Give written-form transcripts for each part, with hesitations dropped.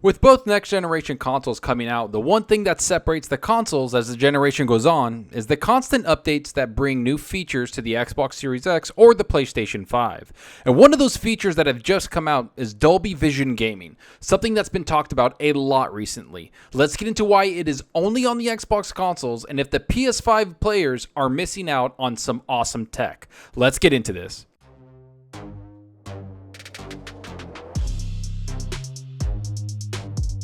With both next-generation consoles coming out, the one thing that separates the consoles as the generation goes on is the constant updates that bring new features to the Xbox Series X or the PlayStation 5. And one of those features that have just come out is Dolby Vision Gaming, something that's been talked about a lot recently. Let's get into why it is only on the Xbox consoles and if the PS5 players are missing out on some awesome tech. Let's get into this.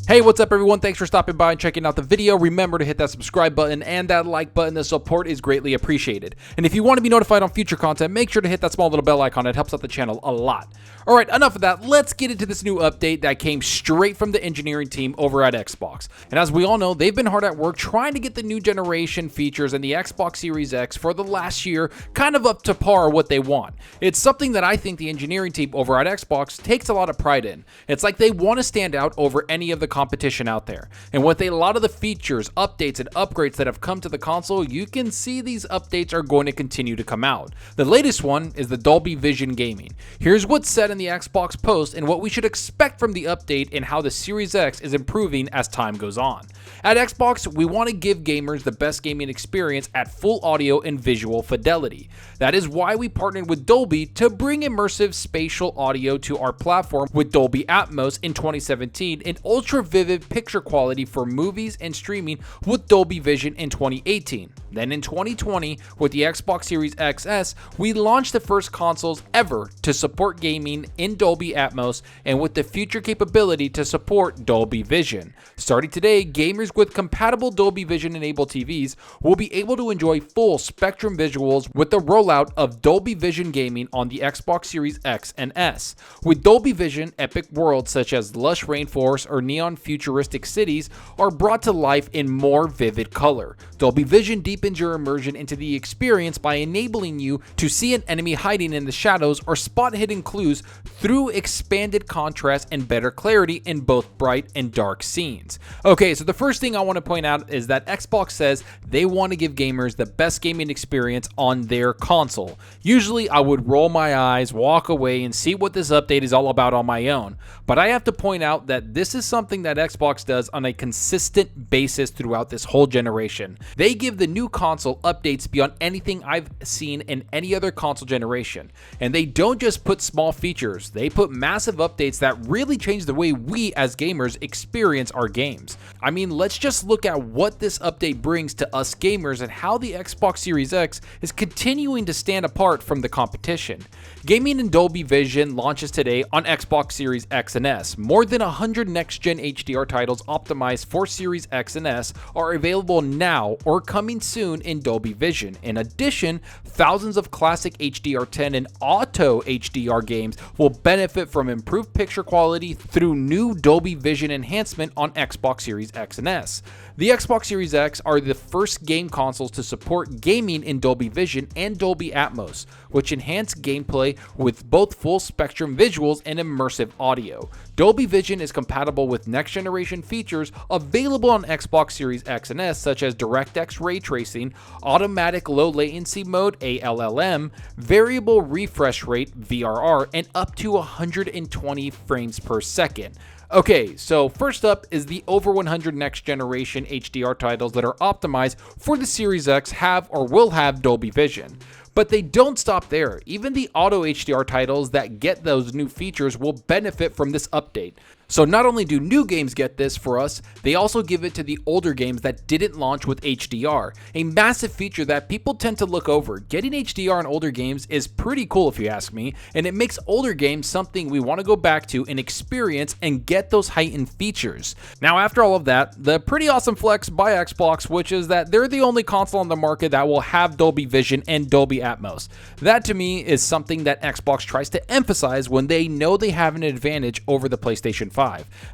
Hey, what's up everyone? Thanks for stopping by and checking out the video. Remember to hit that subscribe button and that like button. The support is greatly appreciated. And if you want to be notified on future content, make sure to hit that small little bell icon. It helps out the channel a lot. Alright, enough of that. Let's get into this new update that came straight from the engineering team over at Xbox. And as we all know, they've been hard at work trying to get the new generation features in the Xbox Series X for the last year kind of up to par what they want. It's something that I think the engineering team over at Xbox takes a lot of pride in. It's like they want to stand out over any of the competition out there. And with a lot of the features, updates, and upgrades that have come to the console, you can see these updates are going to continue to come out. The latest one is the Dolby Vision Gaming. Here's what's said in the Xbox post and what we should expect from the update and how the Series X is improving as time goes on. At Xbox, we want to give gamers the best gaming experience at full audio and visual fidelity. That is why we partnered with Dolby to bring immersive spatial audio to our platform with Dolby Atmos in 2017 and ultra vivid picture quality for movies and streaming with Dolby Vision in 2018. Then in 2020, with the Xbox Series XS, we launched the first consoles ever to support gaming in Dolby Atmos and with the future capability to support Dolby Vision. Starting today, gamers with compatible Dolby Vision enabled TVs will be able to enjoy full spectrum visuals with the rollout of Dolby Vision Gaming on the Xbox Series X and S. With Dolby Vision, epic worlds such as lush rainforests or neon futuristic cities are brought to life in more vivid color. Dolby Vision deepens your immersion into the experience by enabling you to see an enemy hiding in the shadows or spot hidden clues through expanded contrast and better clarity in both bright and dark scenes. Okay, so the first thing I want to point out is that Xbox says they want to give gamers the best gaming experience on their console. Usually I would roll my eyes, walk away, and see what this update is all about on my own, but I have to point out that this is something that Xbox does on a consistent basis throughout this whole generation. They give the new console updates beyond anything I've seen in any other console generation, and they don't just put small features, they put massive updates that really change the way we as gamers experience our games. I mean, let's just look at what this update brings to us gamers and how the Xbox Series X is continuing to stand apart from the competition. Gaming in Dolby Vision launches today on Xbox Series X and S. More than 100 next-gen HDR titles optimized for Series X and S are available now or coming soon in Dolby Vision. In addition, thousands of classic HDR10 and auto HDR games will benefit from improved picture quality through new Dolby Vision enhancement on Xbox Series X and S. The Xbox Series X are the first game consoles to support gaming in Dolby Vision and Dolby Atmos, which enhance gameplay with both full spectrum visuals and immersive audio. Dolby Vision is compatible with next generation features available on Xbox Series X and S such as DirectX ray tracing, automatic low latency mode ALLM, variable refresh rate VRR, and up to 120 frames per second. Okay, so first up is the over 100 next generation HDR titles that are optimized for the Series X have or will have Dolby Vision. But they don't stop there. Even the auto HDR titles that get those new features will benefit from this update. So not only do new games get this for us, they also give it to the older games that didn't launch with HDR, a massive feature that people tend to look over. Getting HDR on older games is pretty cool if you ask me, and it makes older games something we want to go back to and experience and get those heightened features. Now after all of that, the pretty awesome flex by Xbox, which is that they're the only console on the market that will have Dolby Vision and Dolby Atmos. That to me is something that Xbox tries to emphasize when they know they have an advantage over the PlayStation 5.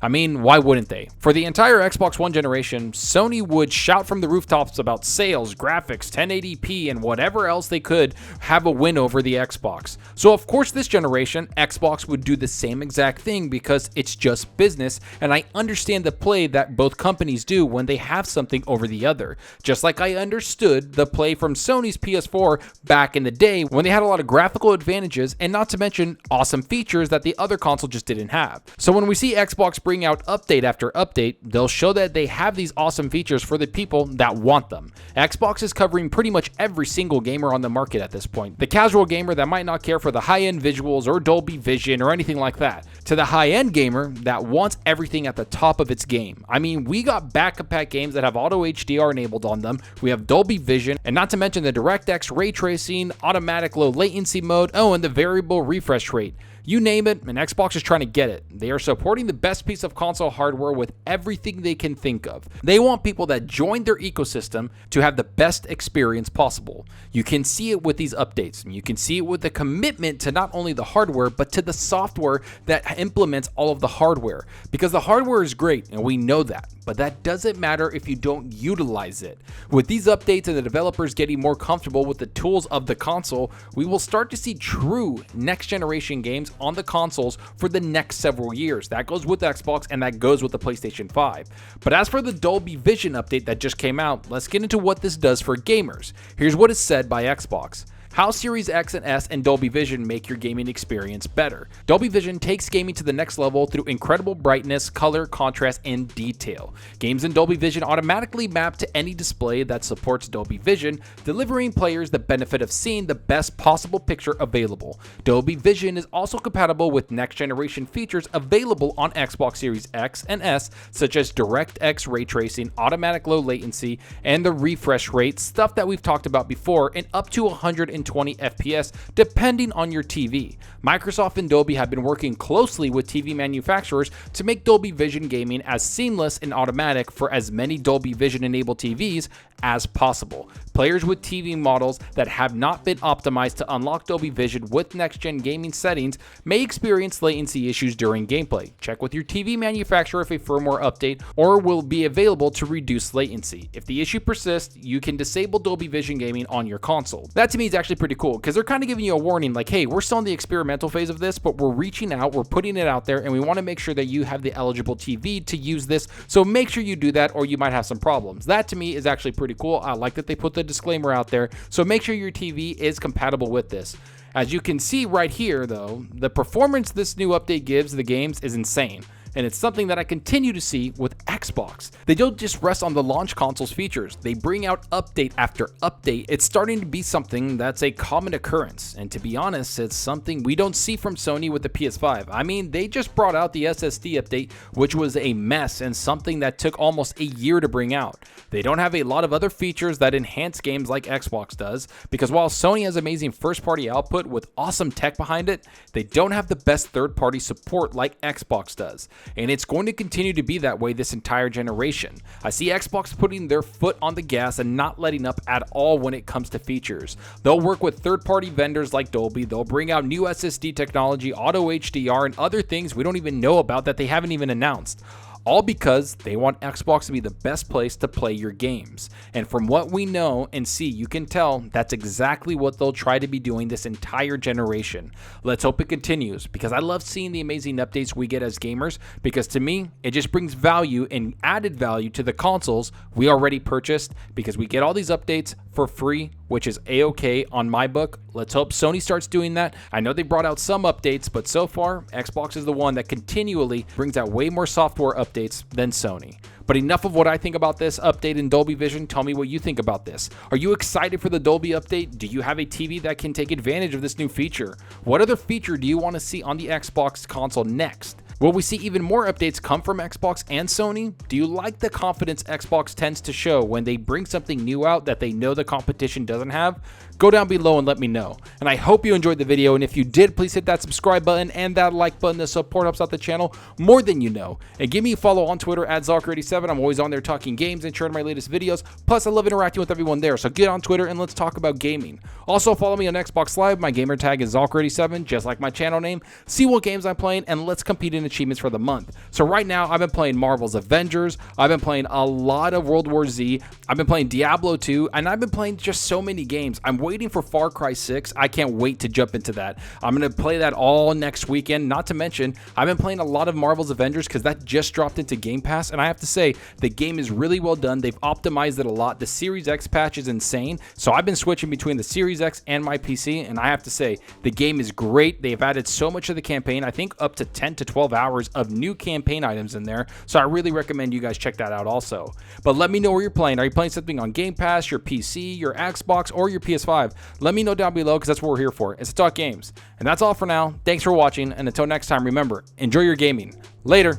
I mean, why wouldn't they? For the entire Xbox One generation, Sony would shout from the rooftops about sales, graphics, 1080p, and whatever else they could have a win over the Xbox. So of course this generation, Xbox would do the same exact thing because it's just business, and I understand the play that both companies do when they have something over the other. Just like I understood the play from Sony's PS4 back in the day when they had a lot of graphical advantages and not to mention awesome features that the other console just didn't have. So when we see see Xbox bring out update after update, they'll show that they have these awesome features for the people that want them. Xbox is covering pretty much every single gamer on the market at this point. The casual gamer that might not care for the high-end visuals or Dolby Vision or anything like that, to the high-end gamer that wants everything at the top of its game. I mean, we got back-to-back games that have auto HDR enabled on them, we have Dolby Vision, and not to mention the DirectX ray tracing, automatic low latency mode, and the variable refresh rate. You name it, and Xbox is trying to get it. They are supporting the best piece of console hardware with everything they can think of. They want people that join their ecosystem to have the best experience possible. You can see it with these updates, and you can see it with the commitment to not only the hardware, but to the software that implements all of the hardware. Because the hardware is great, and we know that, but that doesn't matter if you don't utilize it. With these updates and the developers getting more comfortable with the tools of the console, we will start to see true next-generation games on the consoles for the next several years. That goes with Xbox and that goes with the PlayStation 5. But as for the Dolby Vision update that just came out, let's get into what this does for gamers. Here's what is said by Xbox. How Series X and S and Dolby Vision make your gaming experience better. Dolby Vision takes gaming to the next level through incredible brightness, color, contrast, and detail. Games in Dolby Vision automatically map to any display that supports Dolby Vision, delivering players the benefit of seeing the best possible picture available. Dolby Vision is also compatible with next-generation features available on Xbox Series X and S, such as DirectX ray tracing, automatic low latency, and the refresh rate, stuff that we've talked about before, and up to 120 FPS depending on your TV. Microsoft and Dolby have been working closely with TV manufacturers to make Dolby Vision Gaming as seamless and automatic for as many Dolby Vision enabled TVs as possible. Players with TV models that have not been optimized to unlock Dolby Vision with next-gen gaming settings may experience latency issues during gameplay. Check with your TV manufacturer if a firmware update or will be available to reduce latency. If the issue persists, you can disable Dolby Vision Gaming on your console. That to me is actually pretty cool because they're kind of giving you a warning like, hey, we're still in the experimental phase of this, but we're reaching out, we're putting it out there, and we want to make sure that you have the eligible TV to use this, so make sure you do that or you might have some problems. That to me is actually pretty cool. I like that they put the disclaimer out there, so make sure your TV is compatible with this. As you can see right here though, the performance this new update gives the games is insane. And it's something that I continue to see with Xbox. They don't just rest on the launch console's features, they bring out update after update. It's starting to be something that's a common occurrence, and to be honest, it's something we don't see from Sony with the PS5. I mean, they just brought out the SSD update, which was a mess and something that took almost a year to bring out. They don't have a lot of other features that enhance games like Xbox does, because while Sony has amazing first-party output with awesome tech behind it, they don't have the best third-party support like Xbox does. And it's going to continue to be that way this entire generation. I see Xbox putting their foot on the gas and not letting up at all when it comes to features. They'll work with third-party vendors like Dolby, they'll bring out new SSD technology, auto HDR, and other things we don't even know about that they haven't even announced. All because they want Xbox to be the best place to play your games. And from what we know and see, you can tell that's exactly what they'll try to be doing this entire generation. Let's hope it continues, because I love seeing the amazing updates we get as gamers, because to me, it just brings value and added value to the consoles we already purchased, because we get all these updates for free, which is a-okay on my book. Let's hope Sony starts doing that. I know they brought out some updates, but so far, Xbox is the one that continually brings out way more software updates than Sony. But enough of what I think about this update in Dolby Vision. Tell me what you think about this. Are you excited for the Dolby update? Do you have a TV that can take advantage of this new feature? What other feature do you want to see on the Xbox console next? Will we see even more updates come from Xbox and Sony? Do you like the confidence Xbox tends to show when they bring something new out that they know the competition doesn't have? Go down below and let me know. And I hope you enjoyed the video, and if you did, please hit that subscribe button and that like button. The support helps out the channel more than you know. And give me a follow on Twitter at Zalker87. I'm always on there talking games and sharing my latest videos. Plus, I love interacting with everyone there, so get on Twitter and let's talk about gaming. Also, follow me on Xbox Live. My gamer tag is Zalker87, just like my channel name. See what games I'm playing, and let's compete in achievements for the month. So right now, I've been playing Marvel's Avengers. I've been playing a lot of World War Z. I've been playing Diablo 2, and I've been playing just so many games. I'm waiting for Far Cry 6. I can't wait to jump into that. I'm going to play that all next weekend. Not to mention, I've been playing a lot of Marvel's Avengers because that just dropped into Game Pass, and I have to say, the game is really well done. They've optimized it a lot. The Series X patch is insane, so I've been switching between the Series X and my PC, and I have to say, the game is great. They've added so much of the campaign, I think up to 10 to 12 hours of new campaign items in there, so I really recommend you guys check that out also. But let me know where you're playing. Are you playing something on Game Pass, your PC, your Xbox, or your PS5? Let me know down below, because that's what we're here for. It's to talk games. And that's all for now. Thanks for watching, and until next time, remember, enjoy your gaming. Later.